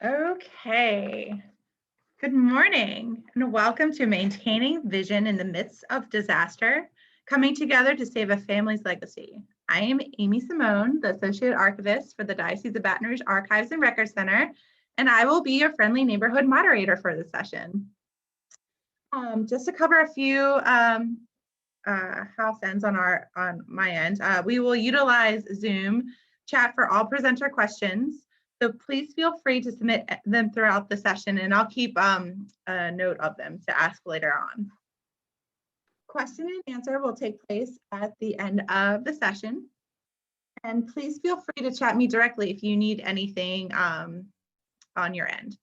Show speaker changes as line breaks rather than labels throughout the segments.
Okay. Good morning and welcome to Maintaining Vision in the Midst of Disaster, coming together to save a family's legacy. I am Amy Simone, the Associate Archivist for the Diocese of Baton Rouge Archives and Record Center, and I will be your friendly neighborhood moderator for this session. Just to cover a few house ends on my end, we will utilize Zoom chat for all presenter questions. So please feel free to submit them throughout the session, and I'll keep a note of them to ask later on. Question and answer will take place at the end of the session. And please feel free to chat me directly if you need anything on your end.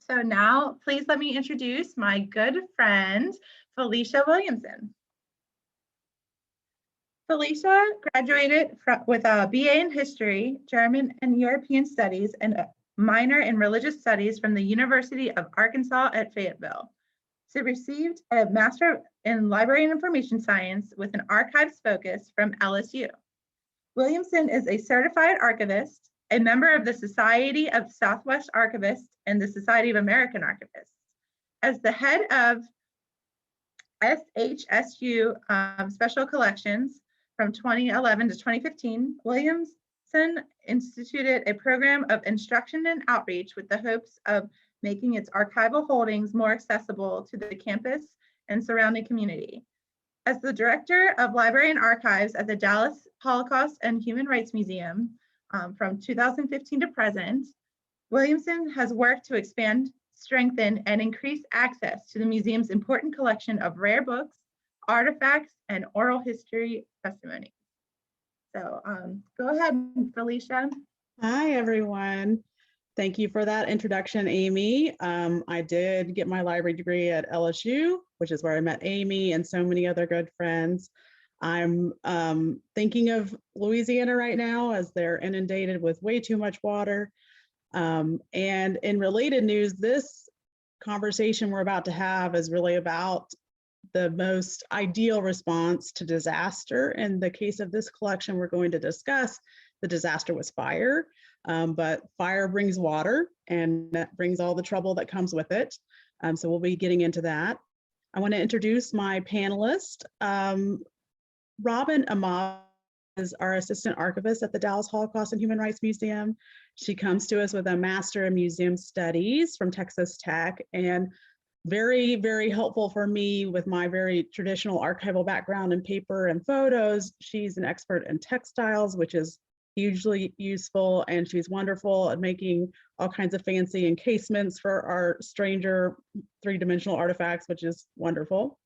So now, please let me introduce my good friend, Felicia Williamson. Felicia graduated with a BA in History, German and European Studies, and a minor in Religious Studies from the University of Arkansas at Fayetteville. She received a Master in Library and Information Science with an archives focus from LSU. Williamson is a certified archivist, a member of the Society of Southwest Archivists and the Society of American Archivists. As the head of SHSU Special Collections, from 2011 to 2015, Williamson instituted a program of instruction and outreach with the hopes of making its archival holdings more accessible to the campus and surrounding community. As the director of Library and Archives at the Dallas Holocaust and Human Rights Museum from 2015 to present, Williamson has worked to expand, strengthen, and increase access to the museum's important collection of rare books, artifacts, and oral history testimony. So go ahead, Felicia.
Hi, everyone. Thank you for that introduction, Amy. I did get my library degree at LSU, which is where I met Amy and so many other good friends. I'm thinking of Louisiana right now as they're inundated with way too much water. And in related news, this conversation we're about to have is really about the most ideal response to disaster. In the case of this collection, we're going to discuss the disaster was fire, but fire brings water, and that brings all the trouble that comes with it. So we'll be getting into that. I want to introduce my panelist. Robynn Amaba is our assistant archivist at the Dallas Holocaust and Human Rights Museum. She comes to us with a Master in Museum Studies from Texas Tech, and very, very helpful for me with my very traditional archival background in paper and photos. She's an expert in textiles, which is hugely useful, and she's wonderful at making all kinds of fancy encasements for our stranger three-dimensional artifacts, which is wonderful.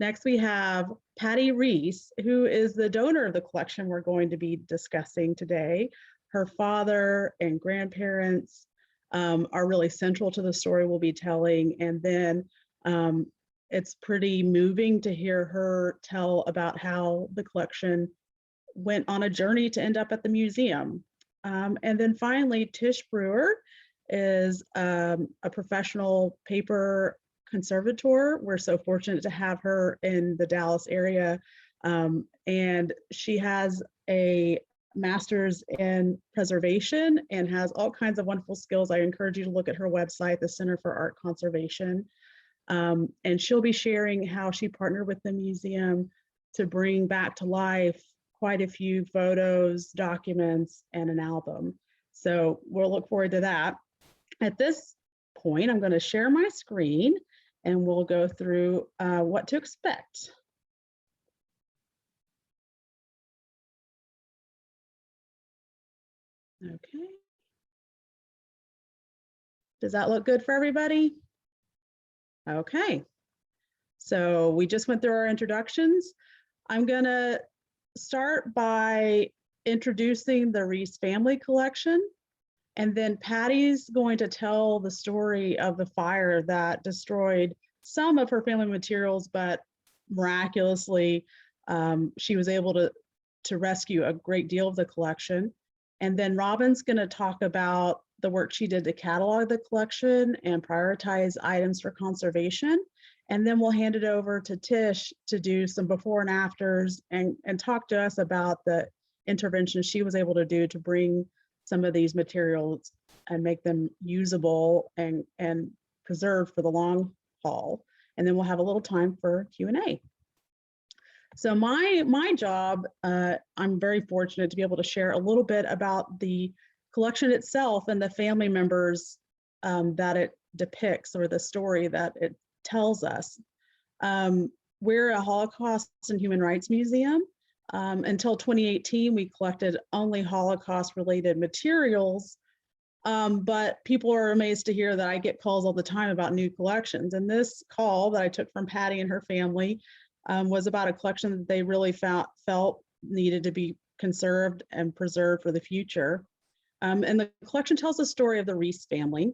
Next, we have Patty Reese, who is the donor of the collection we're going to be discussing today. Her father and grandparents are really central to the story we'll be telling. And then it's pretty moving to hear her tell about how the collection went on a journey to end up at the museum. And then finally, Tish Brewer is a professional paper conservator. We're so fortunate to have her in the Dallas area. And she has a master's in preservation and has all kinds of wonderful skills. I encourage you to look at her website, the Center for Art Conservation. And she'll be sharing how she partnered with the museum to bring back to life quite a few photos, documents, and an album. So we'll look forward to that. At this point, I'm going to share my screen and we'll go through what to expect. Okay. Does that look good for everybody? Okay. So we just went through our introductions. I'm going to start by introducing the Reese family collection, and then Patty's going to tell the story of the fire that destroyed some of her family materials, but miraculously she was able to rescue a great deal of the collection. And then Robynn's going to talk about the work she did to catalog the collection and prioritize items for conservation. And then we'll hand it over to Tish to do some before and afters and talk to us about the intervention she was able to do to bring some of these materials make them usable and preserved for the long haul. And then we'll have a little time for Q&A. So my job, I'm very fortunate to be able to share a little bit about the collection itself and the family members that it depicts, or the story that it tells us. We're a Holocaust and Human Rights Museum. Until 2018, we collected only Holocaust-related materials, but people are amazed to hear that I get calls all the time about new collections. And this call that I took from Patty and her family was about a collection that they really felt needed to be conserved and preserved for the future. And the collection tells the story of the Reese family.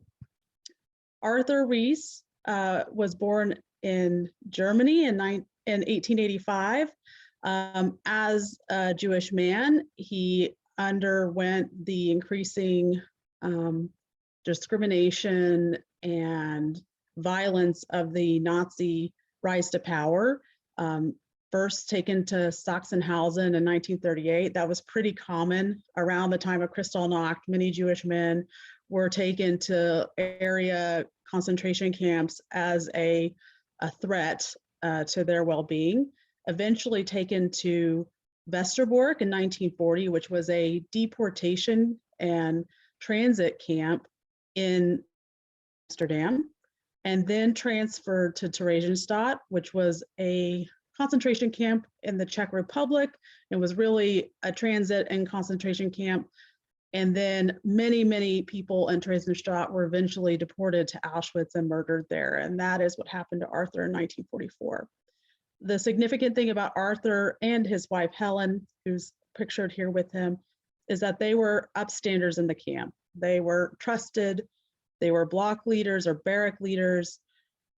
Arthur Reese was born in Germany in 1885. As a Jewish man, he underwent the increasing discrimination and violence of the Nazi rise to power. First taken to Sachsenhausen in 1938. That was pretty common around the time of Kristallnacht. Many Jewish men were taken to area concentration camps as a threat to their well-being. Eventually taken to Westerbork in 1940, which was a deportation and transit camp in Amsterdam, and then transferred to Theresienstadt, which was a concentration camp in the Czech Republic. It was really a transit and concentration camp. And then many people in Theresienstadt were eventually deported to Auschwitz and murdered there. And that is what happened to Arthur in 1944. The significant thing about Arthur and his wife, Helen, who's pictured here with him, is that they were upstanders in the camp. They were trusted, they were block leaders or barrack leaders.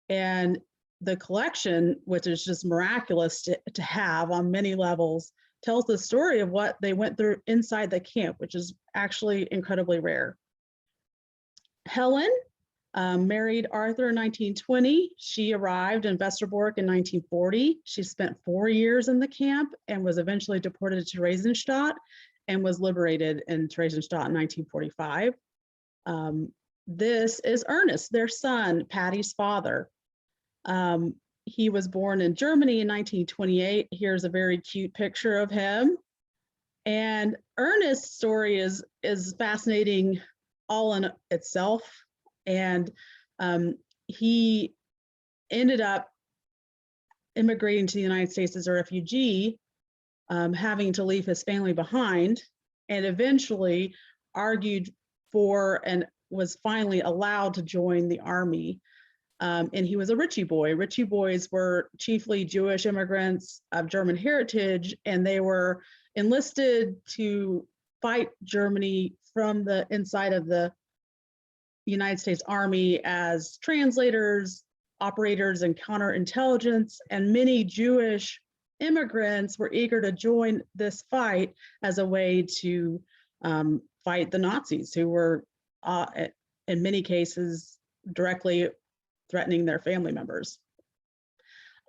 And the collection, which is just miraculous to have on many levels, tells the story of what they went through inside the camp, which is actually incredibly rare. Helen married Arthur in 1920. She arrived in Westerbork in 1940. She spent 4 years in the camp and was eventually deported to Theresienstadt and was liberated in Theresienstadt in 1945. This is Ernest, their son, Patty's father. He was born in Germany in 1928. Here's a very cute picture of him. And Ernest's story is fascinating all in itself. And he ended up immigrating to the United States as a refugee, having to leave his family behind, and eventually argued for and was finally allowed to join the army. And he was a Ritchie boy. Ritchie boys were chiefly Jewish immigrants of German heritage, and they were enlisted to fight Germany from the inside of the United States Army as translators, operators, and counterintelligence. And many Jewish immigrants were eager to join this fight as a way to fight the Nazis, who were, in many cases, directly threatening their family members.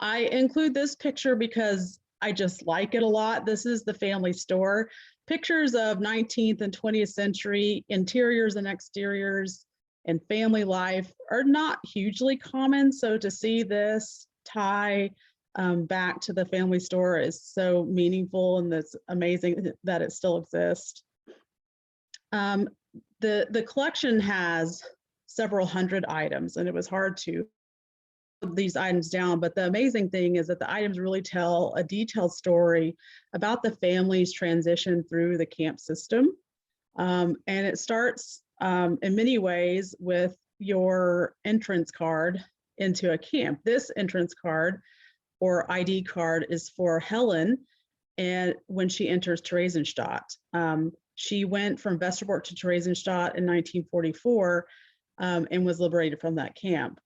I include this picture because I just like it a lot. This is the family store. Pictures of 19th and 20th century interiors and exteriors and family life are not hugely common. So to see this tie back to the family store is so meaningful, and it's amazing that it still exists. The collection has several hundred items, and it was hard to put these items down, but the amazing thing is that the items really tell a detailed story about the family's transition through the camp system. And it starts in many ways with your entrance card into a camp. This entrance card or ID card is for Helen, and when she enters Theresienstadt. She went from Westerbork to Theresienstadt in 1944 and was liberated from that camp.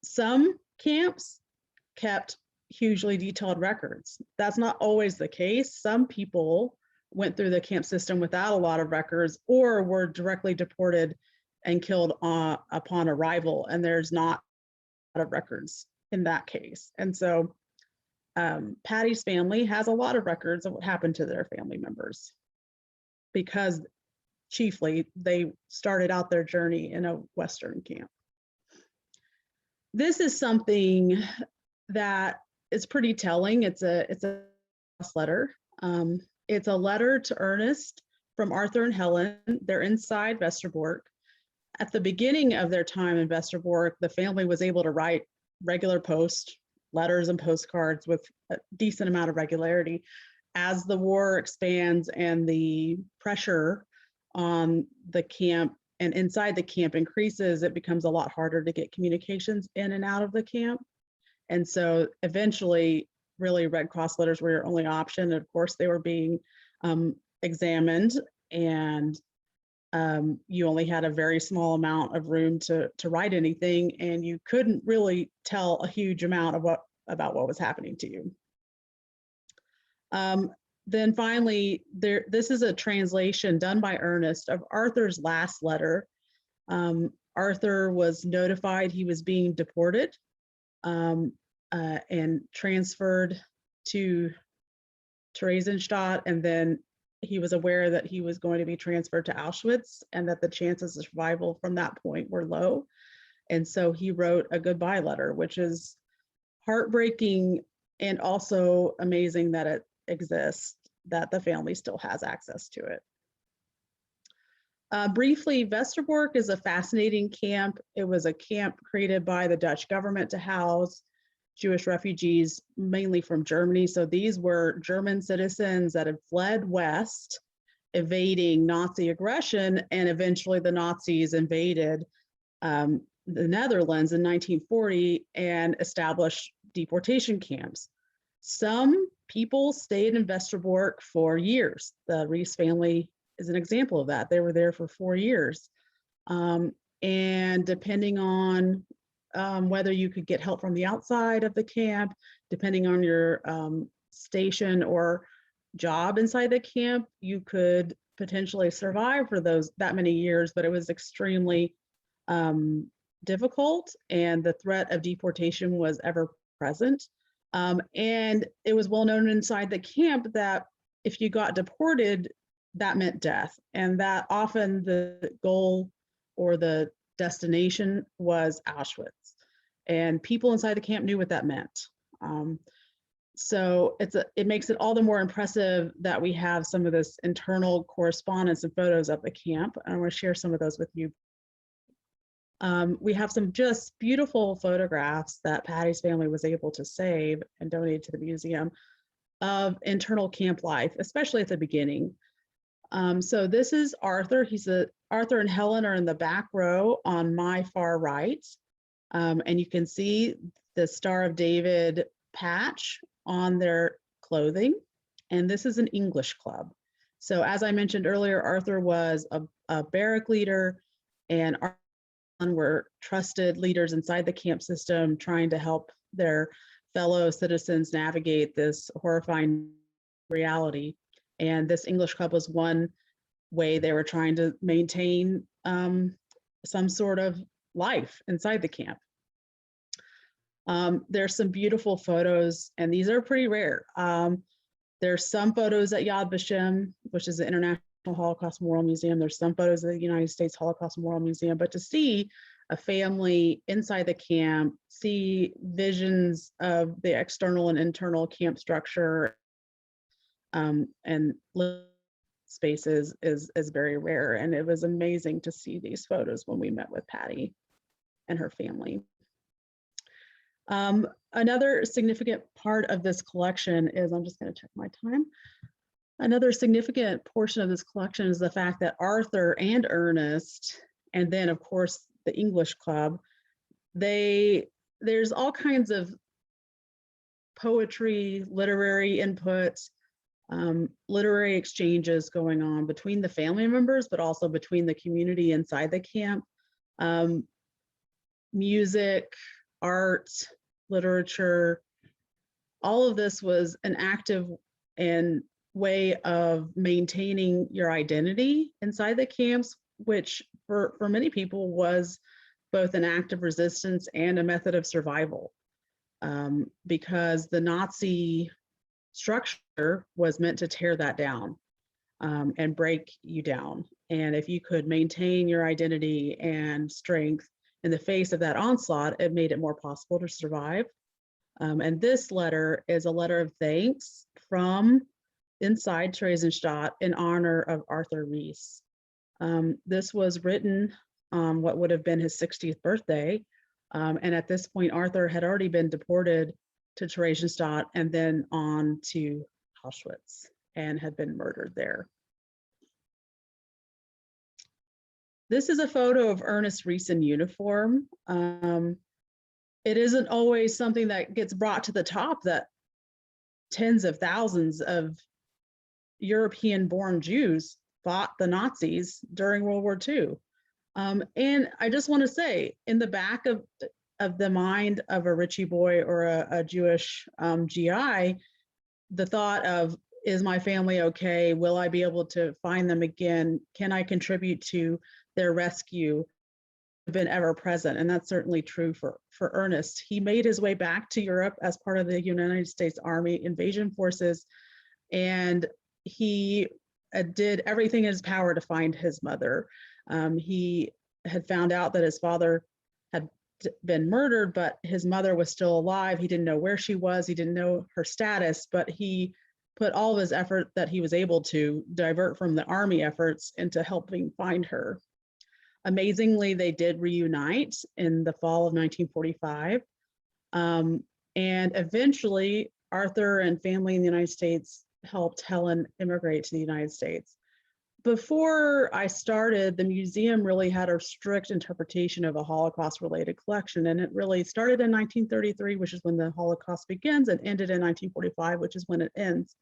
Some camps kept hugely detailed records. That's not always the case. Some people went through the camp system without a lot of records, or were directly deported and killed upon arrival, and there's not a lot of records in that case. And so Patty's family has a lot of records of what happened to their family members, because chiefly, they started out their journey in a Western camp. This is something that is pretty telling. It's a letter. It's a letter to Ernest from Arthur and Helen. They're inside Westerbork. At the beginning of their time in Westerbork, the family was able to write regular letters and postcards with a decent amount of regularity. As the war expands and the pressure on the camp and inside the camp increases, it becomes a lot harder to get communications in and out of the camp. And so eventually, really, Red Cross letters were your only option. And of course, they were being examined, and you only had a very small amount of room to write anything, and you couldn't really tell a huge amount of about what was happening to you. Then finally, this is a translation done by Ernest of Arthur's last letter. Arthur was notified he was being deported and transferred to Theresienstadt, and then he was aware that he was going to be transferred to Auschwitz and that the chances of survival from that point were low. And so he wrote a goodbye letter, which is heartbreaking and also amazing that it exists, that the family still has access to it. Briefly, Westerbork is a fascinating camp. It was a camp created by the Dutch government to house Jewish refugees, mainly from Germany. So these were German citizens that had fled west, evading Nazi aggression, and eventually the Nazis invaded the Netherlands in 1940 and established deportation camps. Some people stayed in Westerbork for years. The Reese family is an example of that. They were there for 4 years. And depending on whether you could get help from the outside of the camp, depending on your station or job inside the camp, you could potentially survive for that many years, but it was extremely difficult, and the threat of deportation was ever present. And it was well known inside the camp that if you got deported, that meant death, and that often the goal or the destination was Auschwitz. And people inside the camp knew what that meant. So it makes it all the more impressive that we have some of this internal correspondence and photos of the camp. And I want to share some of those with you. We have some just beautiful photographs that Patty's family was able to save and donate to the museum of internal camp life, especially at the beginning. So this is Arthur. Arthur and Helen are in the back row on my far right. And you can see the Star of David patch on their clothing. And this is an English club. So as I mentioned earlier, Arthur was a barrack leader, and Helen were trusted leaders inside the camp system trying to help their fellow citizens navigate this horrifying reality. And this English club was one way they were trying to maintain some sort of life inside the camp. There's some beautiful photos, and these are pretty rare. There's some photos at Yad Vashem, which is the International Holocaust Memorial Museum. There's some photos at the United States Holocaust Memorial Museum, but to see a family inside the camp, see visions of the external and internal camp structure and spaces is very rare. And it was amazing to see these photos when we met with Patty and her family. Another significant part of this collection is, I'm just going to check my time. Another significant portion of this collection is the fact that Arthur and Ernest, and then of course the English Club, there's all kinds of poetry, literary inputs, literary exchanges going on between the family members, but also between the community inside the camp. Music, art, literature, all of this was an active and way of maintaining your identity inside the camps, which for many people was both an act of resistance and a method of survival, because the Nazi structure was meant to tear that down. and break you down. And if you could maintain your identity and strength in the face of that onslaught, it made it more possible to survive. And this letter is a letter of thanks from inside Theresienstadt in honor of Arthur Reese. This was written on what would have been his 60th birthday. And at this point, Arthur had already been deported to Theresienstadt and then on to Auschwitz and had been murdered there. This is a photo of Ernest Reese in uniform. It isn't always something that gets brought to the top that tens of thousands of European-born Jews fought the Nazis during World War II. And I just want to say, in the back of the mind of a Ritchie boy or a Jewish GI, the thought of, is my family okay? Will I be able to find them again? Can I contribute to their rescue? Been ever present, and that's certainly true for Ernest. He made his way back to Europe as part of the United States Army invasion forces, and he did everything in his power to find his mother. He had found out that his father had been murdered, but his mother was still alive. He didn't know where she was. He didn't know her status, but he put all of his effort that he was able to divert from the Army efforts into helping find her. Amazingly, they did reunite in the fall of 1945. And eventually, Arthur and family in the United States helped Helen immigrate to the United States. Before I started, the museum really had a strict interpretation of a Holocaust-related collection, and it really started in 1933, which is when the Holocaust begins, and ended in 1945, which is when it ends.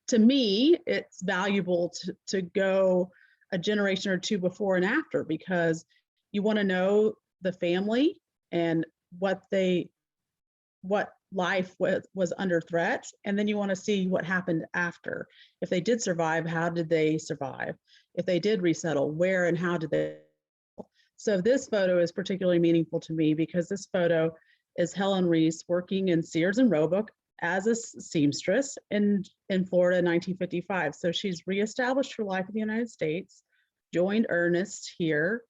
To me, it's valuable to go a generation or two before and after, because you want to know the family and what life was under threat, and then you want to see what happened after. If they did survive, how did they survive? If they did resettle, where and how did they? So this photo is particularly meaningful to me because this photo is Helen Reese working in Sears and Roebuck as a seamstress in Florida in 1955. So she's reestablished her life in the United States, joined Ernest here,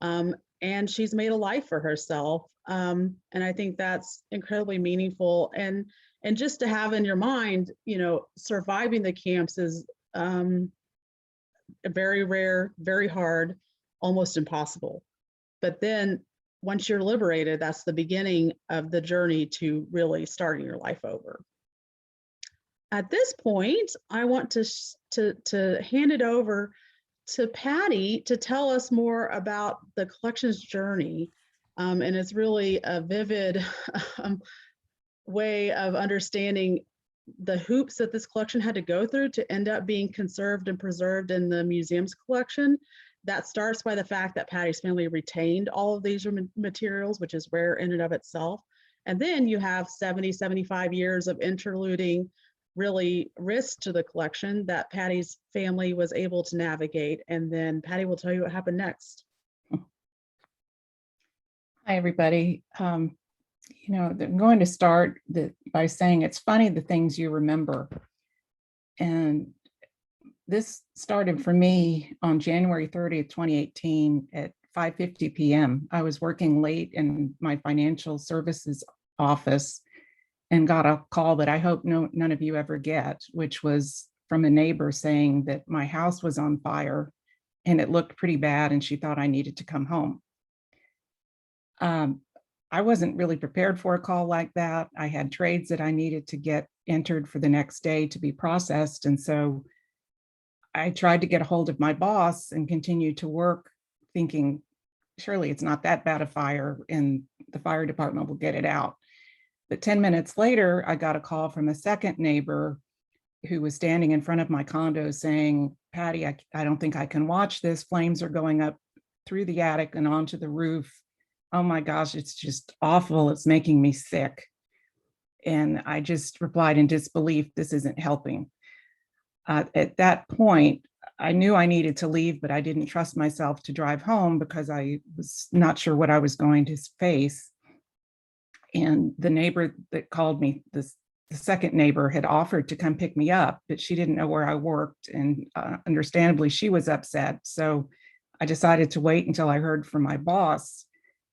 and she's made a life for herself. And I think that's incredibly meaningful. And just to have in your mind, you know, surviving the camps is very rare, very hard, almost impossible. But then once you're liberated, that's the beginning of the journey to really starting your life over. At this point, I want to hand it over to Patty to tell us more about the collection's journey. And it's really a vivid way of understanding the hoops that this collection had to go through to end up being conserved and preserved in the museum's collection. That starts by the fact that Patty's family retained all of these materials, which is rare in and of itself. And then you have 70, 75 years of interluding really risk to the collection that Patty's family was able to navigate. And then Patty will tell you what happened next.
Hi, everybody. You know, I'm going to start by saying it's funny the things you remember. And this started for me on January 30th, 2018 at 5:50 p.m. I was working late in my financial services office and got a call that I hope none of you ever get, which was from a neighbor saying that my house was on fire and it looked pretty bad and she thought I needed to come home. I wasn't really prepared for a call like that. I had trades that I needed to get entered for the next day to be processed. And so I tried to get a hold of my boss and continue to work thinking, surely it's not that bad a fire and the fire department will get it out. But 10 minutes later, I got a call from a second neighbor who was standing in front of my condo saying, Patty, I don't think I can watch this. Flames are going up through the attic and onto the roof. Oh my gosh, it's just awful. It's making me sick. And I just replied in disbelief, this isn't helping. At that point, I knew I needed to leave, but I didn't trust myself to drive home because I was not sure what I was going to face. And the neighbor that called me the second neighbor had offered to come pick me up, but she didn't know where I worked. And understandably, she was upset. So I decided to wait until I heard from my boss,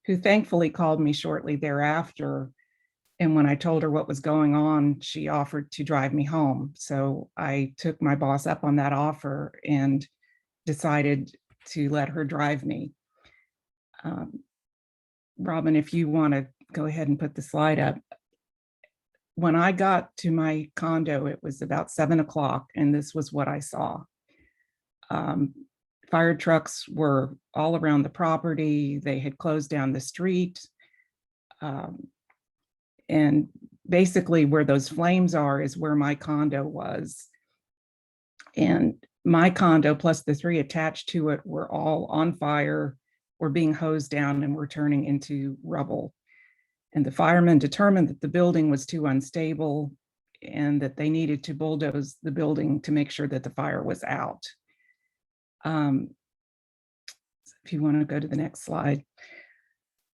who thankfully called me shortly thereafter. And when I told her what was going on, she offered to drive me home. So I took my boss up on that offer and decided to let her drive me. Robyn, if you want to go ahead and put the slide up. When I got to my condo, it was about 7 o'clock, and this was what I saw. Fire trucks were all around the property. They had closed down the street. And basically where those flames are is where my condo was. And my condo plus the 3 attached to it were all on fire, were being hosed down, and were turning into rubble. And the firemen determined that the building was too unstable and that they needed to bulldoze the building to make sure that the fire was out. If you want to go to the next slide.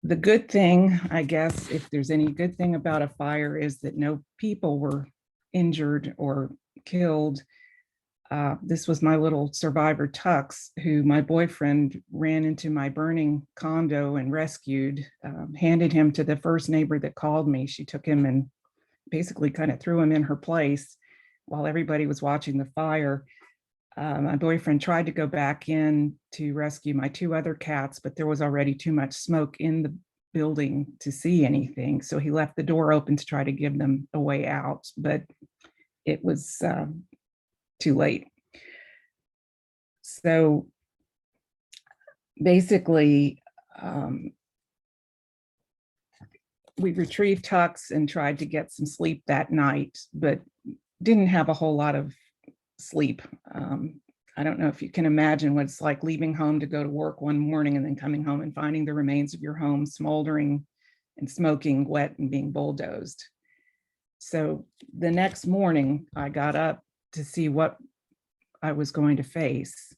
The good thing, I guess, if there's any good thing about a fire, is that no people were injured or killed. This was my little survivor Tux, who my boyfriend ran into my burning condo and rescued, handed him to the first neighbor that called me. She took him and basically kind of threw him in her place while everybody was watching the fire. My boyfriend tried to go back in to rescue my 2 other cats, but there was already too much smoke in the building to see anything. So he left the door open to try to give them a way out, but it was too late. So basically, we retrieved Tux and tried to get some sleep that night, but didn't have a whole lot of sleep. I don't know if you can imagine what it's like leaving home to go to work one morning and then coming home and finding the remains of your home smoldering and smoking wet and being bulldozed. So the next morning I got up to see what I was going to face.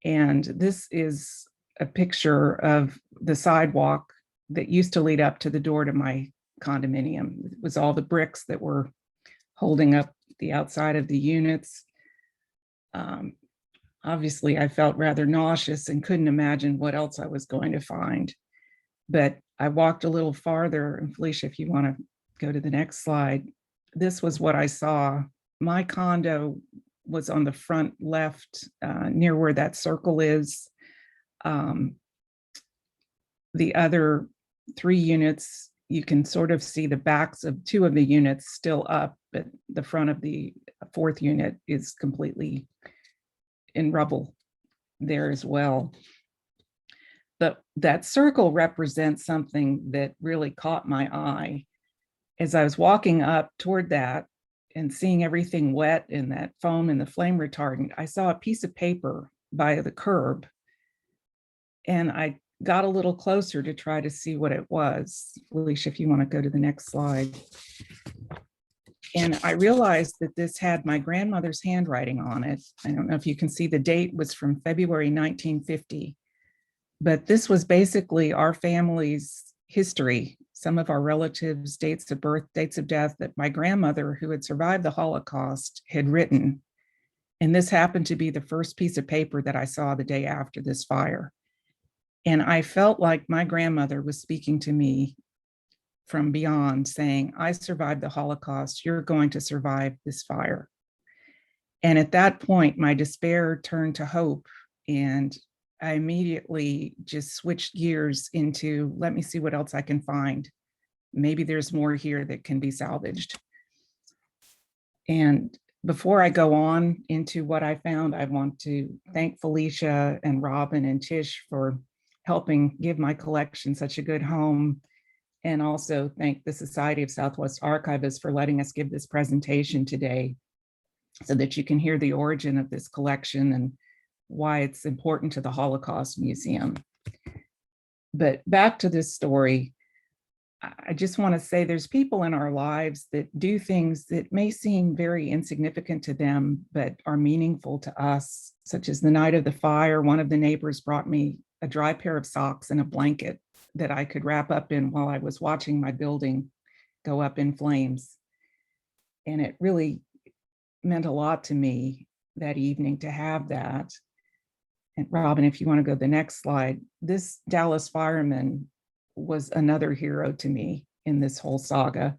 And this is a picture of the sidewalk that used to lead up to the door to my condominium. It was all the bricks that were holding up the outside of the units. Obviously, I felt rather nauseous and couldn't imagine what else I was going to find. But I walked a little farther, and Felicia, if you want to go to the next slide, this was what I saw. My condo was on the front left, near where that circle is. The other 3 units, you can sort of see the backs of 2 of the units still up, but the front of the 4th unit is completely in rubble there as well. But that circle represents something that really caught my eye. As I was walking up toward that and seeing everything wet in that foam and the flame retardant, I saw a piece of paper by the curb. And I got a little closer to try to see what it was. Felicia, if you want to go to the next slide. And I realized that this had my grandmother's handwriting on it. I don't know if you can see, the date was from February 1950. But this was basically our family's history, some of our relatives' dates of birth, dates of death that my grandmother, who had survived the Holocaust, had written. And this happened to be the first piece of paper that I saw the day after this fire. And I felt like my grandmother was speaking to me from beyond, saying, I survived the Holocaust, you're going to survive this fire. And at that point, my despair turned to hope, and I immediately just switched gears into, let me see what else I can find. Maybe there's more here that can be salvaged. And before I go on into what I found, I want to thank Felicia and Robyn and Tish for helping give my collection such a good home. And also thank the Society of Southwest Archivists for letting us give this presentation today so that you can hear the origin of this collection and why it's important to the Holocaust Museum. But back to this story, I just want to say there's people in our lives that do things that may seem very insignificant to them, but are meaningful to us, such as the night of the fire. One of the neighbors brought me a dry pair of socks and a blanket that I could wrap up in while I was watching my building go up in flames. And it really meant a lot to me that evening to have that. And Robyn, if you want to go to the next slide, this Dallas fireman was another hero to me in this whole saga.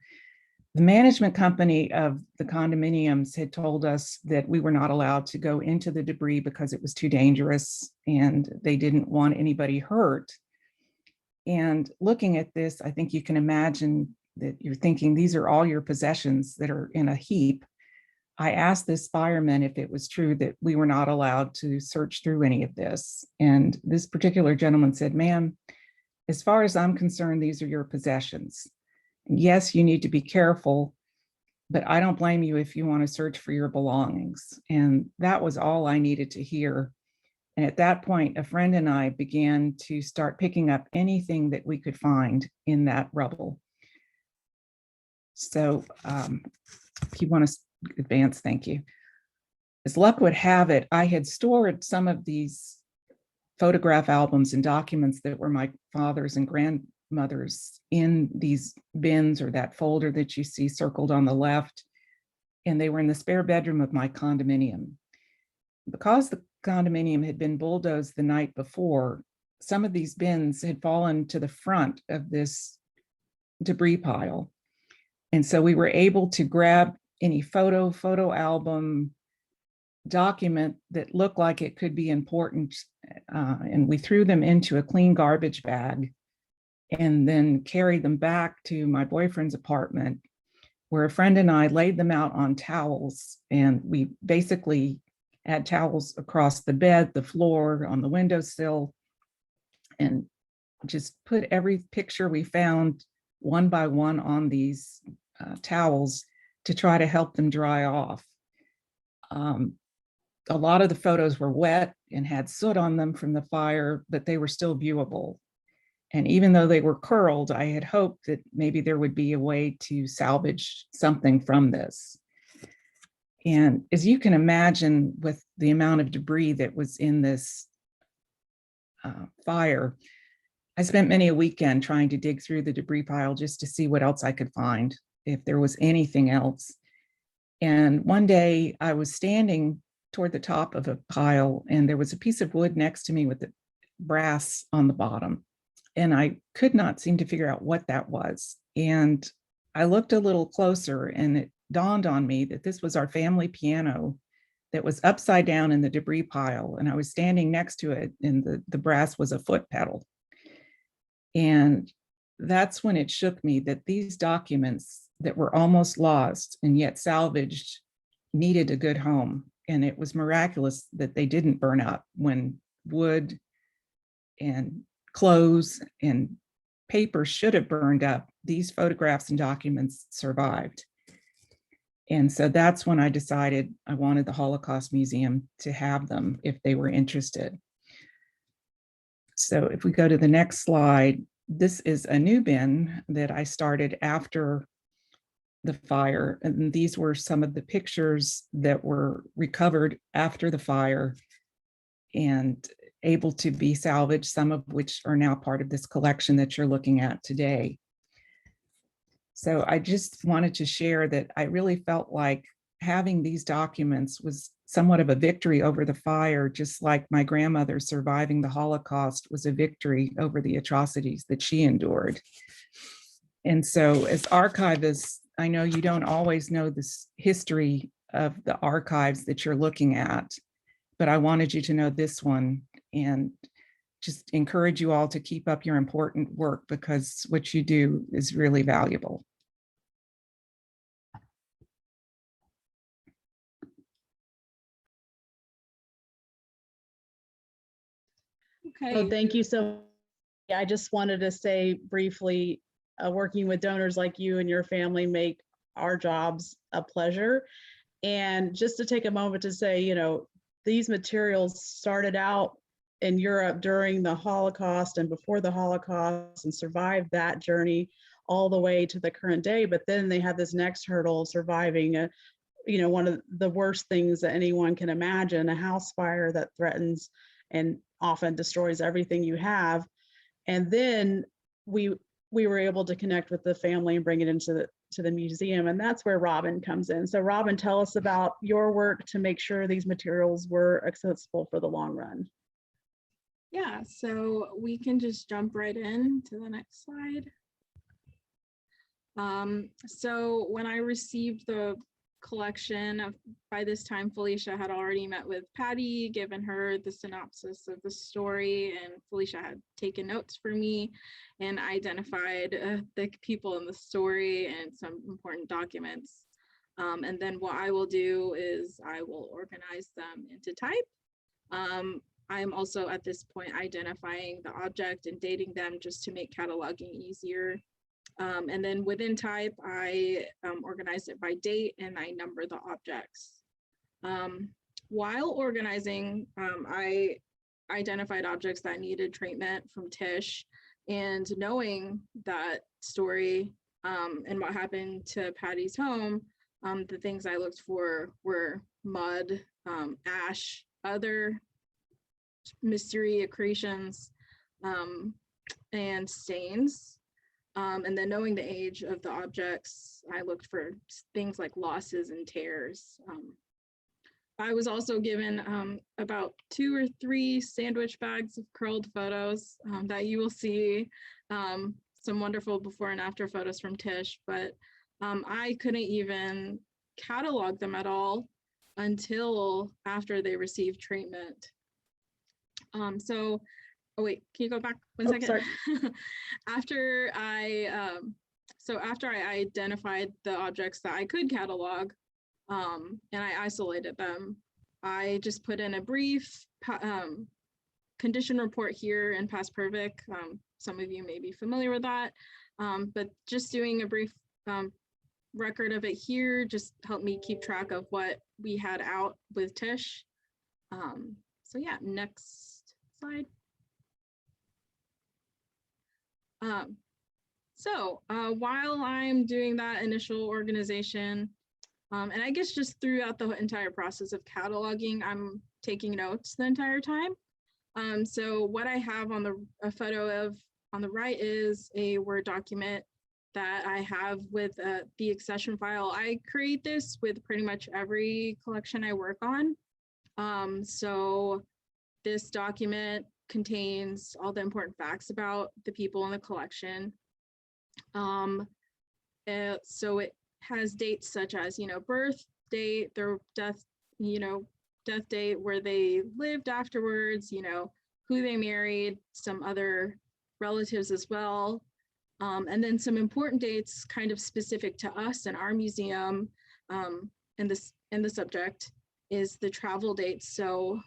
The management company of the condominiums had told us that we were not allowed to go into the debris because it was too dangerous and they didn't want anybody hurt. And looking at this, I think you can imagine that you're thinking these are all your possessions that are in a heap. I asked this fireman if it was true that we were not allowed to search through any of this. And this particular gentleman said, "Ma'am, as far as I'm concerned, these are your possessions. Yes, you need to be careful, but I don't blame you if you want to search for your belongings." And that was all I needed to hear. And at that point, a friend and I began to start picking up anything that we could find in that rubble. So if you want to advance, thank you. As luck would have it, I had stored some of these photograph albums and documents that were my father's and grandmother's in these bins or that folder that you see circled on the left. And they were in the spare bedroom of my condominium. Because the condominium had been bulldozed the night before, some of these bins had fallen to the front of this debris pile. And so we were able to grab any photo album, document that looked like it could be important. And we threw them into a clean garbage bag and then carried them back to my boyfriend's apartment, where a friend and I laid them out on towels. And we basically had towels across the bed, the floor, on the windowsill, and just put every picture we found one by one on these towels to try to help them dry off. A lot of the photos were wet and had soot on them from the fire, but they were still viewable. And even though they were curled, I had hoped that maybe there would be a way to salvage something from this. And as you can imagine, with the amount of debris that was in this fire, I spent many a weekend trying to dig through the debris pile just to see what else I could find, if there was anything else. And one day I was standing toward the top of a pile and there was a piece of wood next to me with the brass on the bottom. And I could not seem to figure out what that was. And I looked a little closer and it dawned on me that this was our family piano that was upside down in the debris pile. And I was standing next to it and the brass was a foot pedal. And that's when it shook me that these documents that were almost lost and yet salvaged needed a good home. And it was miraculous that they didn't burn up when wood and clothes and paper should have burned up. These photographs and documents survived. And so that's when I decided I wanted the Holocaust Museum to have them if they were interested. So if we go to the next slide, this is a new bin that I started after the fire. And these were some of the pictures that were recovered after the fire and able to be salvaged, some of which are now part of this collection that you're looking at today. So I just wanted to share that I really felt like having these documents was somewhat of a victory over the fire, just like my grandmother surviving the Holocaust was a victory over the atrocities that she endured. And so as archivists, I know you don't always know this history of the archives that you're looking at, but I wanted you to know this one and just encourage you all to keep up your important work because what you do is really valuable.
Okay. Well, thank you so much. I just wanted to say briefly, working with donors like you and your family make our jobs a pleasure. And just to take a moment to say, you know, these materials started out in Europe during the Holocaust and before the Holocaust and survived that journey all the way to the current day. But then they had this next hurdle, surviving you know, one of the worst things that anyone can imagine, a house fire that threatens and often destroys everything you have. And then we were able to connect with the family and bring it into to the museum, and that's where Robynn comes in. So Robynn, tell us about your work to make sure these materials were accessible for the long run.
Yeah, so we can just jump right in to the next slide. So when I received the collection, by this time Felicia had already met with Patty, given her the synopsis of the story, and Felicia had taken notes for me and identified the people in the story and some important documents. And then what I will do is I will organize them into type. I'm also at this point identifying the object and dating them just to make cataloging easier. And then within type, I organize it by date and I number the objects. While organizing, I identified objects that needed treatment from Tish, and knowing that story and what happened to Patty's home, the things I looked for were mud, ash, other mystery accretions, and stains. And then knowing the age of the objects, I looked for things like losses and tears. I was also given about 2 or 3 sandwich bags of curled photos that you will see, some wonderful before and after photos from Tish, but I couldn't even catalog them at all until after they received treatment. So, oh wait, can you go back one second? After I identified the objects that I could catalog, and I isolated them, I just put in a brief condition report here in Past Perfect. Some of you may be familiar with that, but just doing a brief record of it here just helped me keep track of what we had out with Tish. So yeah, next slide. While I'm doing that initial organization, and I guess just throughout the entire process of cataloging, I'm taking notes the entire time. So what I have on a photo of on the right is a Word document that I have with the accession file. I create this with pretty much every collection I work on. So this document contains all the important facts about the people in the collection. So it has dates such as, birth date, their death, death date, where they lived afterwards, who they married, some other relatives as well. And then some important dates kind of specific to us and our museum, and the subject is the travel dates. So,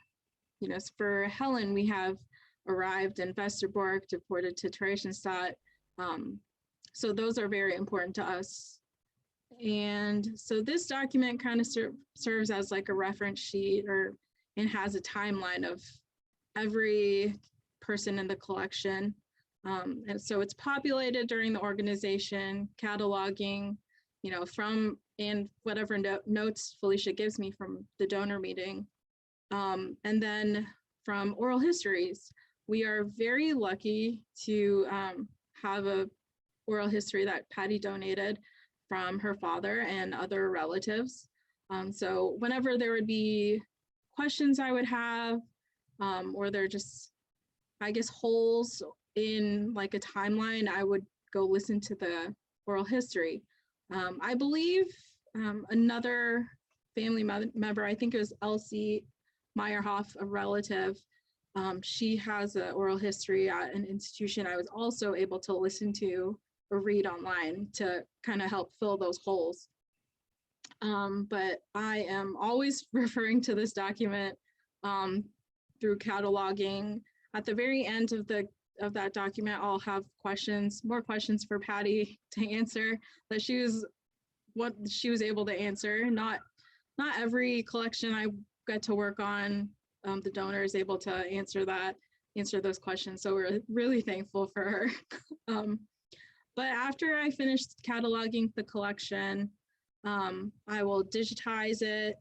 for Helen, we have arrived in Westerbork, deported to Theresienstadt. So those are very important to us. And so this document kind of serves as like a reference sheet and has a timeline of every person in the collection. And so it's populated during the organization, cataloging, and whatever notes Felicia gives me from the donor meeting. And then from oral histories, we are very lucky to have a oral history that Patty donated from her father and other relatives. So whenever there would be questions I would have, or they're just, I guess, holes in like a timeline, I would go listen to the oral history. I believe another family member, I think it was Elsie Meyerhoff, a relative, she has an oral history at an institution I was also able to listen to or read online to kind of help fill those holes. But I am always referring to this document through cataloging. At the very end of that document, I'll have more questions for Patty to answer that she was able to answer. Not every collection I get to work on, the donor is able to answer those questions. So we're really thankful for her. But after I finished cataloging the collection, I will digitize it.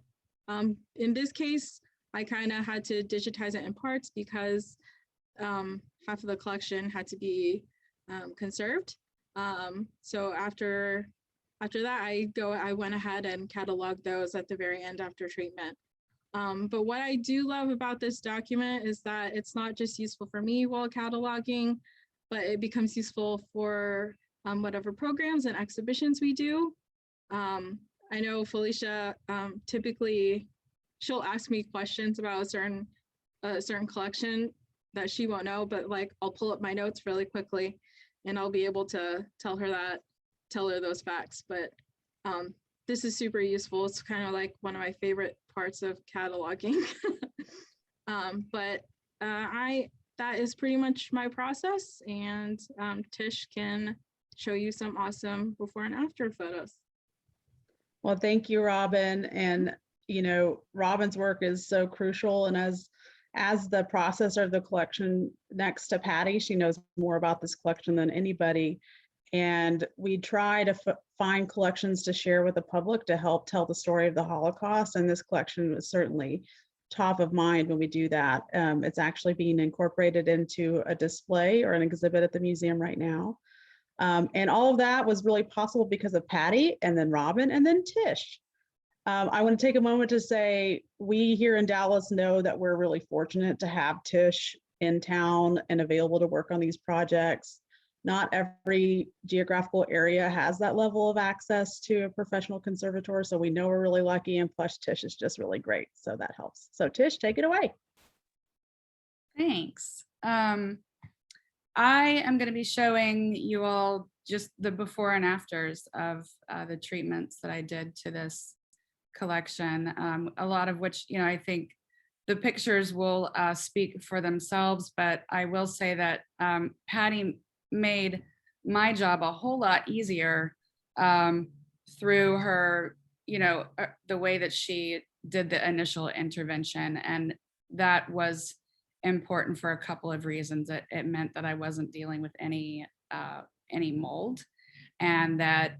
In this case, I kind of had to digitize it in parts because half of the collection had to be conserved. So after after that, I went ahead and cataloged those at the very end after treatment. But what I do love about this document is that it's not just useful for me while cataloging, but it becomes useful for whatever programs and exhibitions we do. I know Felicia, typically she'll ask me questions about a certain collection that she won't know, but like I'll pull up my notes really quickly and I'll be able to tell her those facts. But this is super useful. It's kind of like one of my favorite parts of cataloging. That is pretty much my process, and Tish can show you some awesome before and after photos.
Well, thank you, Robyn. And, you know, Robyn's work is so crucial. And as the processor of the collection next to Patty, she knows more about this collection than anybody. And we try to find collections to share with the public to help tell the story of the Holocaust. And this collection was certainly top of mind when we do that. It's actually being incorporated into a display or an exhibit at the museum right now. And all of that was really possible because of Patty, and then Robyn, and then Tish. I want to take a moment to say we here in Dallas know that we're really fortunate to have Tish in town and available to work on these projects. Not every geographical area has that level of access to a professional conservator, so we know we're really lucky, and plus Tish is just really great, so that helps. So Tish, take it away.
Thanks. I am going to be showing you all just the before and afters of the treatments that I did to this collection, a lot of which, you know, I think the pictures will speak for themselves, but I will say that Patty made my job a whole lot easier through her, you know, the way that she did the initial intervention. And that was important for a couple of reasons. It meant that I wasn't dealing with any mold, and that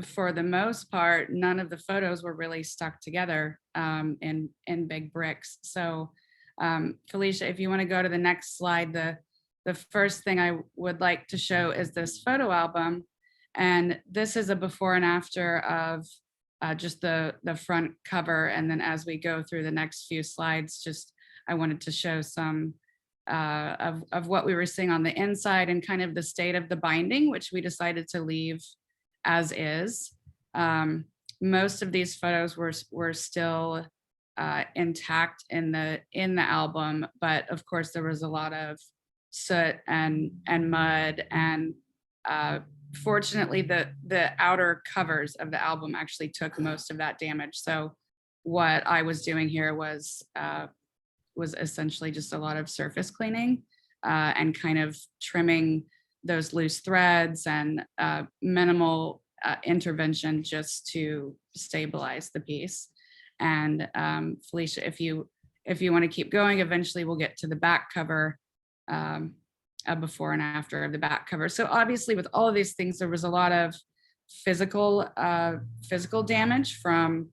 for the most part, none of the photos were really stuck together in big bricks. So Felicia, if you want to go to the next slide, the first thing I would like to show is this photo album. And this is a before and after of just the front cover. And then as we go through the next few slides, just I wanted to show some of what we were seeing on the inside and kind of the state of the binding, which we decided to leave as is. Most of these photos were still intact in the album, but of course there was a lot of soot and mud, and fortunately the outer covers of the album actually took most of that damage. So what I was doing here was essentially just a lot of surface cleaning and kind of trimming those loose threads and minimal intervention just to stabilize the piece. And Felicia, if you want to keep going, eventually we'll get to the back cover, a before and after of the back cover. So obviously with all of these things, there was a lot of physical damage from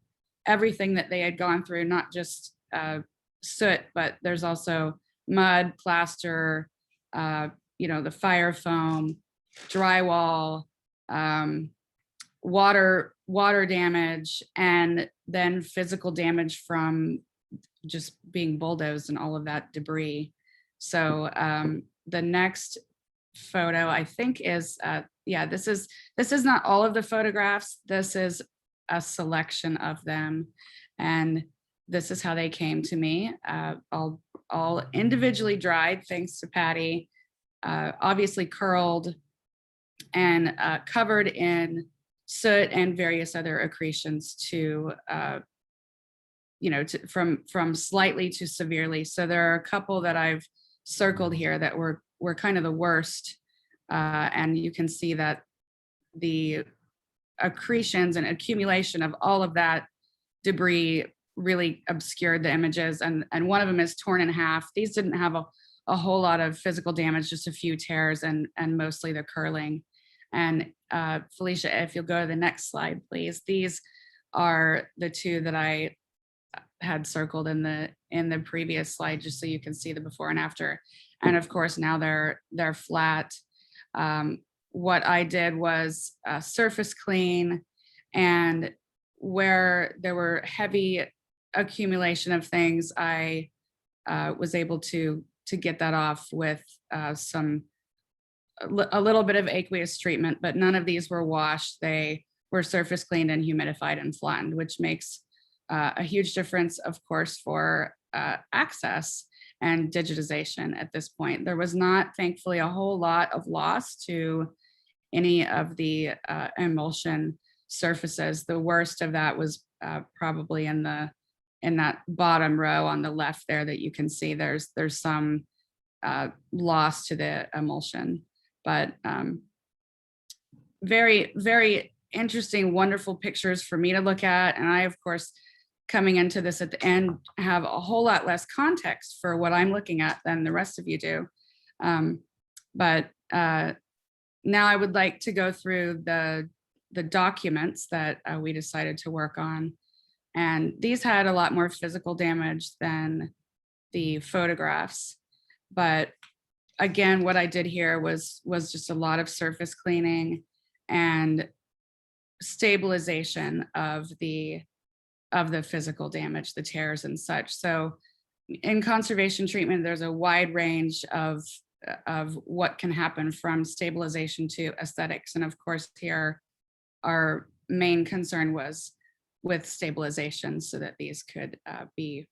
everything that they had gone through, not just soot, but there's also mud, plaster, you know, the fire foam, drywall, water damage, and then physical damage from just being bulldozed and all of that debris. So the next photo, I think, is yeah, this is not all of the photographs. This is a selection of them, and this is how they came to me, all individually dried, thanks to Patty, obviously curled and covered in soot and various other accretions to, you know, from slightly to severely. So there are a couple that I've circled here that were kind of the worst, and you can see that the accretions and accumulation of all of that debris really obscured the images, and one of them is torn in half. These didn't have a whole lot of physical damage, just a few tears and mostly the curling. And Felicia, if you'll go to the next slide, please. These are the two that I had circled in the previous slide, just so you can see the before and after. And of course now they're flat. what I did was surface clean, and where there were heavy accumulation of things, I was able to get that off with a little bit of aqueous treatment, but none of these were washed. They were surface cleaned and humidified and flattened, which makes a huge difference, of course, for access and digitization at this point. There was not, thankfully, a whole lot of loss to any of the emulsion surfaces. The worst of that was probably in that bottom row on the left there that you can see. There's some loss to the emulsion, but very, very interesting, wonderful pictures for me to look at. And I, of course, coming into this at the end, have a whole lot less context for what I'm looking at than the rest of you do. But now I would like to go through the documents that we decided to work on. And these had a lot more physical damage than the photographs. But again, what I did here was just a lot of surface cleaning and stabilization of the physical damage, the tears and such. So in conservation treatment, there's a wide range of what can happen, from stabilization to aesthetics. And of course, here our main concern was with stabilization, so that these could be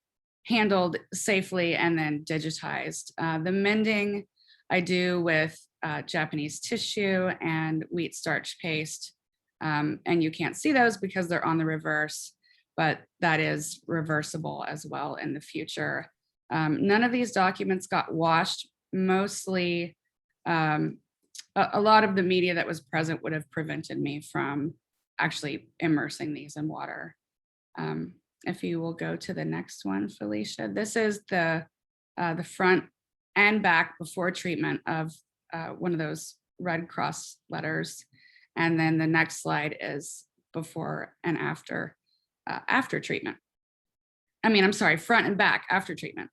handled safely and then digitized. The mending I do with Japanese tissue and wheat starch paste. And you can't see those because they're on the reverse, but that is reversible as well in the future. None of these documents got washed. Mostly, a lot of the media that was present would have prevented me from actually immersing these in water. If you will go to the next one, Felicia. This is the front and back before treatment of one of those Red Cross letters. And then the next slide is before and after treatment. I mean, I'm sorry, front and back after treatment.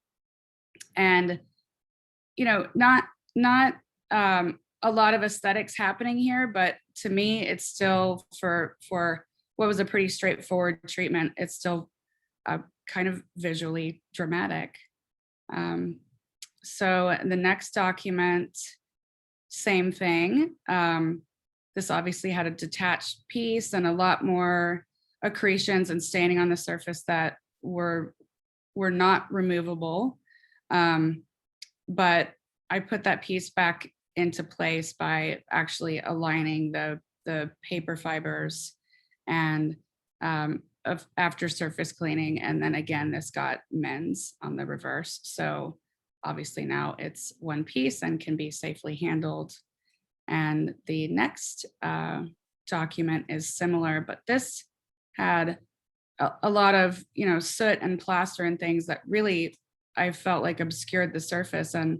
And, you know, not a lot of aesthetics happening here, but to me, it's still for what was a pretty straightforward treatment, it's still kind of visually dramatic. So the next document, same thing. This obviously had a detached piece and a lot more accretions and staining on the surface that were not removable. But I put that piece back into place by actually aligning the paper fibers and after surface cleaning. And then again, this got mends on the reverse. So obviously now it's one piece and can be safely handled. And the next document is similar, but this had a lot of, you know, soot and plaster and things that really I felt like obscured the surface. And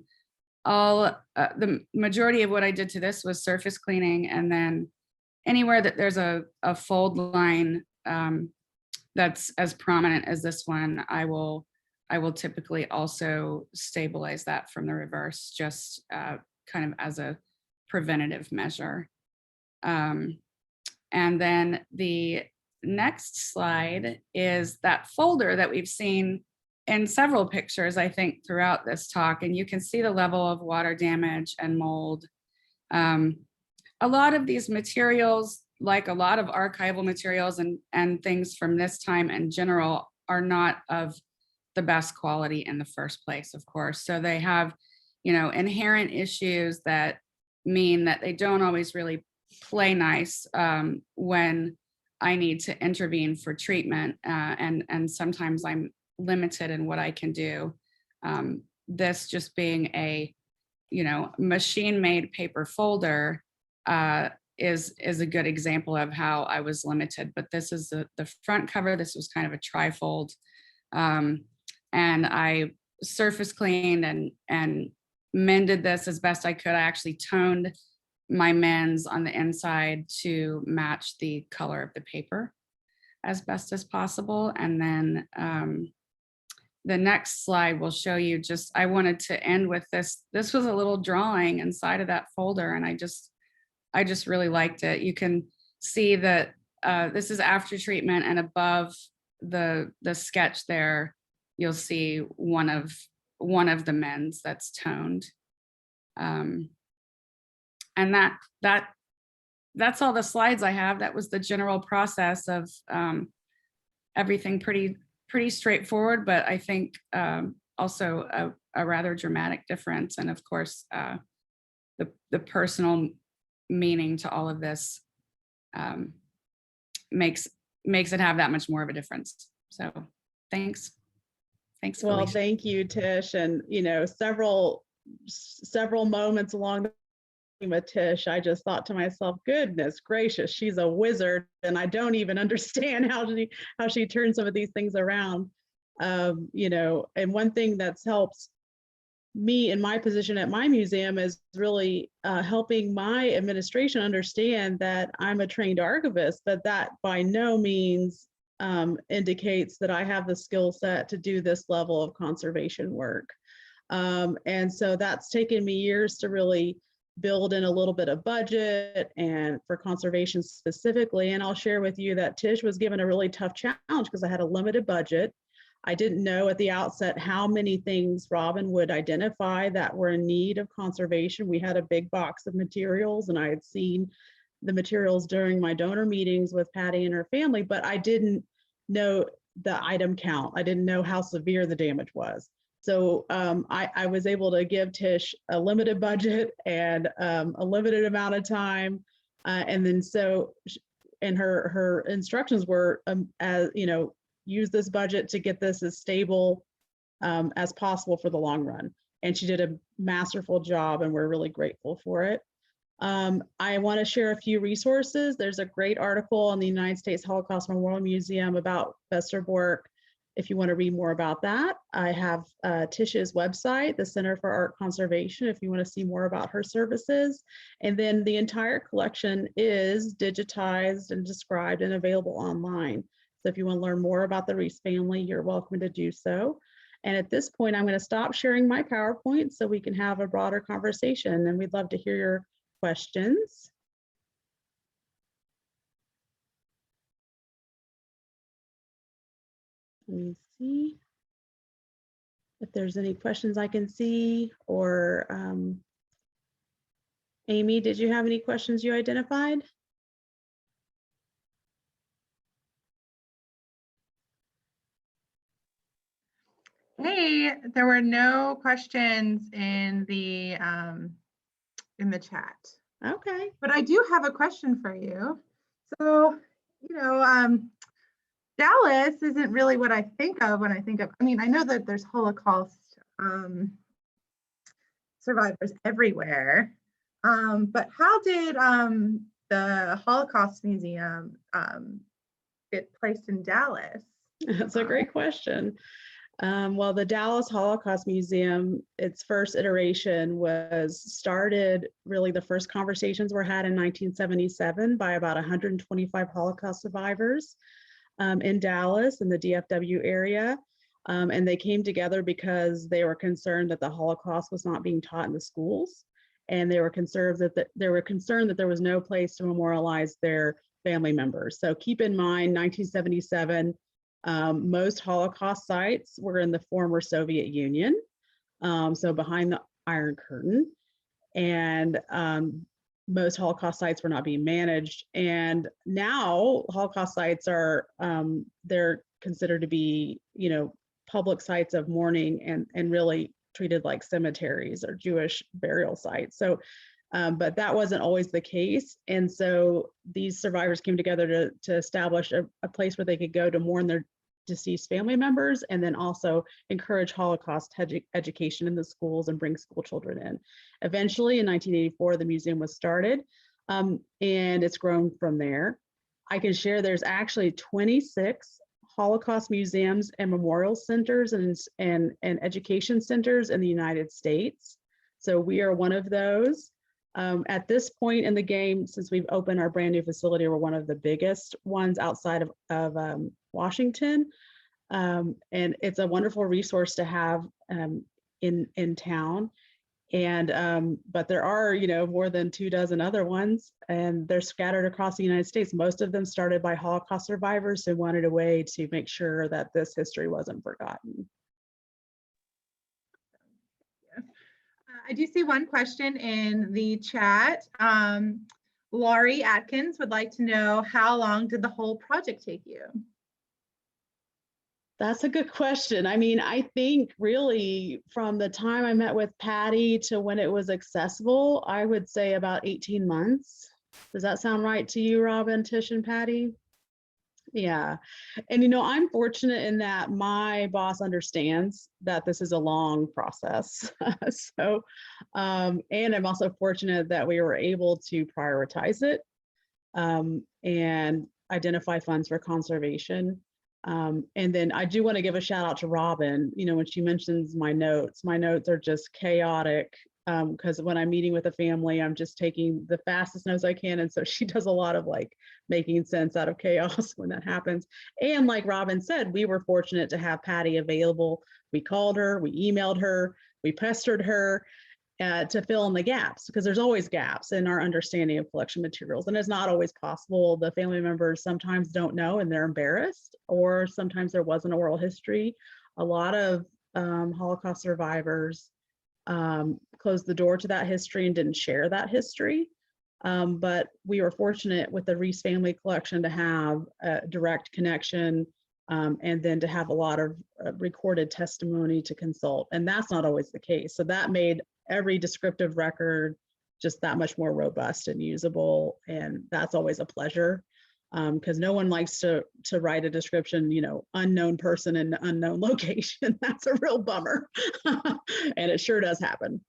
all the majority of what I did to this was surface cleaning. And then anywhere that there's a fold line that's as prominent as this one, I will typically also stabilize that from the reverse, just kind of as a preventative measure. And then the next slide is that folder that we've seen in several pictures, I think, throughout this talk. And you can see the level of water damage and mold. A lot of these materials, like a lot of archival materials and things from this time in general, are not of the best quality in the first place, of course. So they have, you know, inherent issues that mean that they don't always really play nice when I need to intervene for treatment. And sometimes I'm limited in what I can do. This just being a, you know, machine-made paper folder is a good example of how I was limited. But this is the front cover. This was kind of a trifold. And I surface cleaned and mended this as best I could. I actually toned my mends on the inside to match the color of the paper as best as possible. And then the next slide will show you just, I wanted to end with this. This was a little drawing inside of that folder, and I just I just really liked it. You can see that this is after treatment, and above the sketch there, you'll see one of the men's that's toned. And that's all the slides I have. That was the general process of everything pretty straightforward, but I think also a rather dramatic difference. And of course, the personal meaning to all of this makes it have that much more of a difference. So thanks.
Well,
Felicia.
thank you, Tish. And, you know, several moments along the way with Tish, I just thought to myself, goodness gracious, she's a wizard. And I don't even understand how she turns some of these things around. You know, and one thing that's helped me in my position at my museum is really helping my administration understand that I'm a trained archivist, but that by no means indicates that I have the skill set to do this level of conservation work. And so that's taken me years to really build in a little bit of budget and for conservation specifically. And I'll share with you that Tish was given a really tough challenge because I had a limited budget. I didn't know at the outset how many things Robynn would identify that were in need of conservation. We had a big box of materials, and I had seen the materials during my donor meetings with Patty and her family, but I didn't know the item count. I didn't know how severe the damage was. So I was able to give Tish a limited budget and a limited amount of time. And then and her instructions were, as you know, use this budget to get this as stable as possible for the long run. And she did a masterful job, and we're really grateful for it. I want to share a few resources. There's a great article on the United States Holocaust Memorial Museum about Westerbork. If you want to read more about that, I have Tish's website, the Center for Art Conservation, if you want to see more about her services. And then the entire collection is digitized and described and available online. So if you want to learn more about the Reese family, you're welcome to do so. And at this point, I'm going to stop sharing my PowerPoint so we can have a broader conversation, and we'd love to hear your questions. Let me see if there's any questions I can see, or Amy, did you have any questions you identified?
Hey, there were no questions in the chat.
Okay.
But I do have a question for you. So, you know, Dallas isn't really what I think of when I think of, I mean, I know that there's Holocaust survivors everywhere, but how did the Holocaust Museum get placed in Dallas?
That's a great question. Well, the Dallas Holocaust Museum, its first iteration was started, really the first conversations were had in 1977 by about 125 Holocaust survivors in Dallas in the DFW area. And they came together because they were concerned that the Holocaust was not being taught in the schools. And they were concerned that there was no place to memorialize their family members. So keep in mind, 1977, most Holocaust sites were in the former Soviet Union, so behind the Iron Curtain, and most Holocaust sites were not being managed. And now Holocaust sites are they're considered to be, you know, public sites of mourning and really treated like cemeteries or Jewish burial sites. So, but that wasn't always the case. And so these survivors came together to establish a place where they could go to mourn their deceased family members, and then also encourage Holocaust education in the schools and bring school children in. Eventually, in 1984, the museum was started, and it's grown from there. I can share there's actually 26 Holocaust museums and memorial centers and education centers in the United States. So we are one of those. At this point in the game, since we've opened our brand new facility, we're one of the biggest ones outside of Washington. And it's a wonderful resource to have in town. But there are, more than 24 other ones, and they're scattered across the United States. Most of them started by Holocaust survivors who wanted a way to make sure that this history wasn't forgotten.
I do see one question in the chat. Laurie Atkins would like to know, how long did the whole project take you?
That's a good question. I mean, I think really from the time I met with Patty to when it was accessible, I would say about 18 months. Does that sound right to you, Robyn, Tish, and Patty? Yeah. And, I'm fortunate in that my boss understands that this is a long process. And I'm also fortunate that we were able to prioritize it and identify funds for conservation. And then I do want to give a shout out to Robyn. When she mentions my notes are just chaotic because when I'm meeting with a family, I'm just taking the fastest notes I can. And so she does a lot of making sense out of chaos when that happens. And like Robyn said, we were fortunate to have Patty available. We called her, we emailed her, we pestered her to fill in the gaps, because there's always gaps in our understanding of collection materials, and it's not always possible. The family members sometimes don't know and they're embarrassed, or sometimes there wasn't oral history. A lot of Holocaust survivors closed the door to that history and didn't share that history. But we were fortunate with the Reese family collection to have a direct connection and then to have a lot of recorded testimony to consult. And that's not always the case. So that made every descriptive record just that much more robust and usable. And that's always a pleasure because no one likes to write a description, unknown person in unknown location. That's a real bummer. And it sure does happen.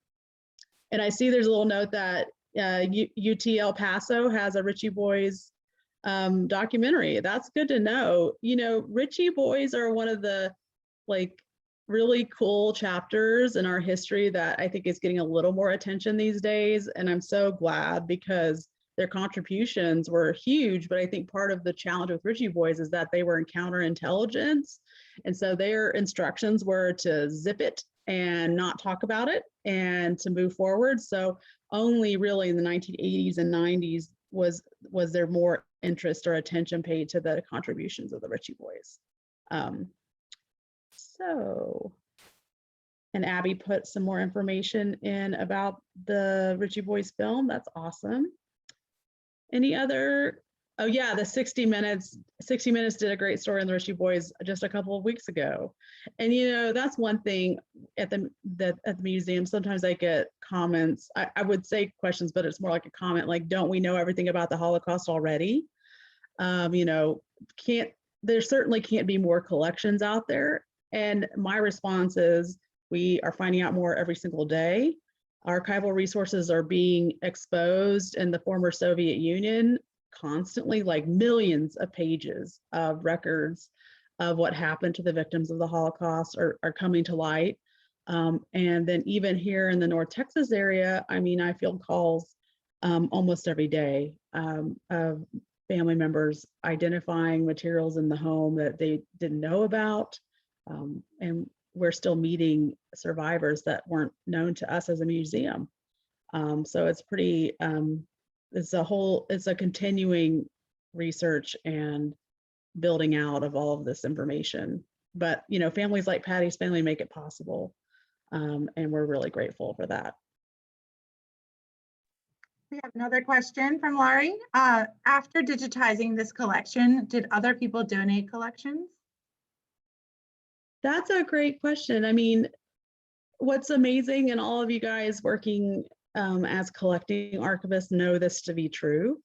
And I see there's a little note that UT El Paso has a Ritchie Boys documentary. That's good to know. Ritchie Boys are one of the really cool chapters in our history that I think is getting a little more attention these days. And I'm so glad, because their contributions were huge. But I think part of the challenge with Ritchie Boys is that they were in counterintelligence. And so their instructions were to zip it and not talk about it and to move forward. So only really in the 1980s and 90s was there more interest or attention paid to the contributions of the Ritchie Boys. And Abby put some more information in about the Ritchie Boys film. That's awesome. Any other? Oh yeah, the 60 Minutes. 60 Minutes did a great story on the Ritchie Boys just a couple of weeks ago. And that's one thing at the museum. Sometimes I get comments. I would say questions, but it's more like a comment, like, don't we know everything about the Holocaust already? There certainly can't be more collections out there. And my response is, we are finding out more every single day. Archival resources are being exposed in the former Soviet Union constantly, like millions of pages of records of what happened to the victims of the Holocaust are coming to light. And then even here in the North Texas area, I field calls almost every day of family members identifying materials in the home that they didn't know about. And we're still meeting survivors that weren't known to us as a museum. So it's pretty, it's a continuing research and building out of all of this information. But, families like Patty's family make it possible. And we're really grateful for that.
We have another question from Laurie. After digitizing this collection, did other people donate collections?
That's a great question. What's amazing, and all of you guys working as collecting archivists know this to be true,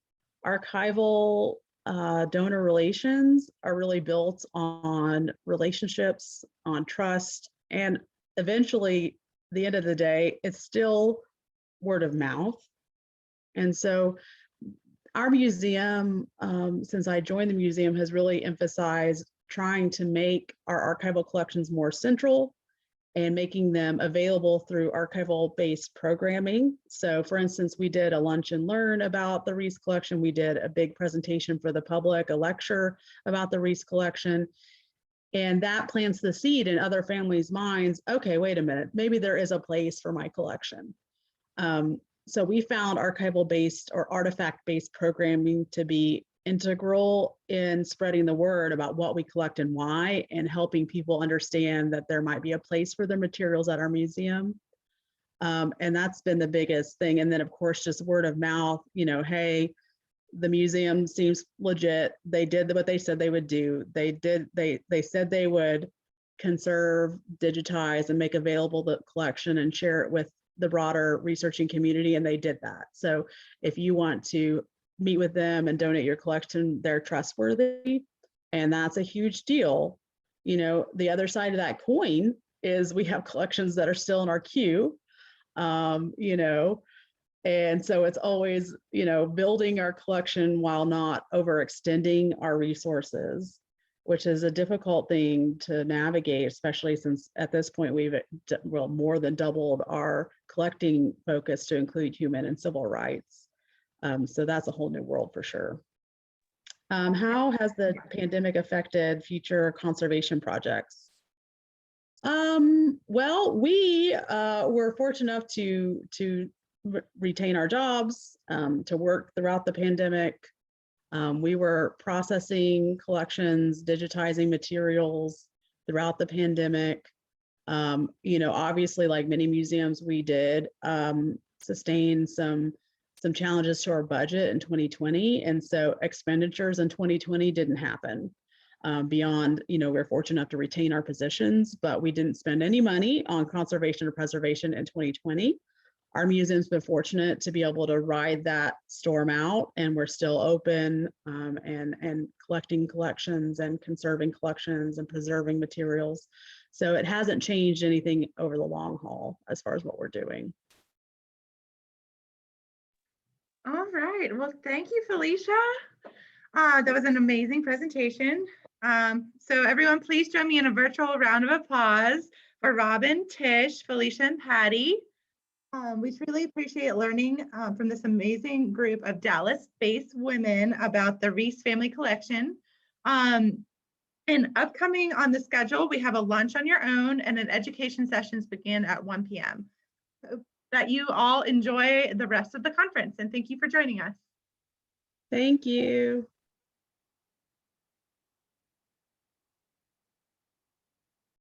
archival donor relations are really built on relationships, on trust, and eventually, at the end of the day, it's still word of mouth. And so our museum, since I joined the museum, has really emphasized trying to make our archival collections more central and making them available through archival-based programming. So for instance, we did a lunch and learn about the Reese collection. We did a big presentation for the public, a lecture about the Reese collection. And that plants the seed in other families' minds. Okay, wait a minute, maybe there is a place for my collection. So we found archival-based or artifact-based programming to be integral in spreading the word about what we collect and why, and helping people understand that there might be a place for their materials at our museum. And that's been the biggest thing. And then of course, just word of mouth, you know, hey, the museum seems legit. They did what they said they would do. They said they would conserve, digitize, and make available the collection and share it with the broader researching community, and they did that. So if you want to meet with them and donate your collection, they're trustworthy, and that's a huge deal. You know, the other side of that coin is we have collections that are still in our queue, you know, and so it's always, you know, building our collection while not overextending our resources, which is a difficult thing to navigate, especially since at this point we've more than doubled our collecting focus to include human and civil rights. So that's a whole new world for sure. How has the pandemic affected future conservation projects? Well, we were fortunate enough to retain our jobs, to work throughout the pandemic. We were processing collections, digitizing materials throughout the pandemic. You know, obviously, like many museums, we did sustain some challenges to our budget in 2020. And so expenditures in 2020 didn't happen beyond, you know, we're fortunate enough to retain our positions, but we didn't spend any money on conservation or preservation in 2020. Our museum's been fortunate to be able to ride that storm out, and we're still open and collecting collections and conserving collections and preserving materials. So it hasn't changed anything over the long haul as far as what we're doing.
All right. Well, thank you, Felicia. That was an amazing presentation. So everyone, please join me in a virtual round of applause for Robynn, Tish, Felicia, and Patty. We truly appreciate learning from this amazing group of Dallas-based women about the Reese family collection. And upcoming on the schedule, we have a lunch on your own and an education sessions begin at 1 p.m. Hope that you all enjoy the rest of the conference, and thank you for joining us.
Thank you.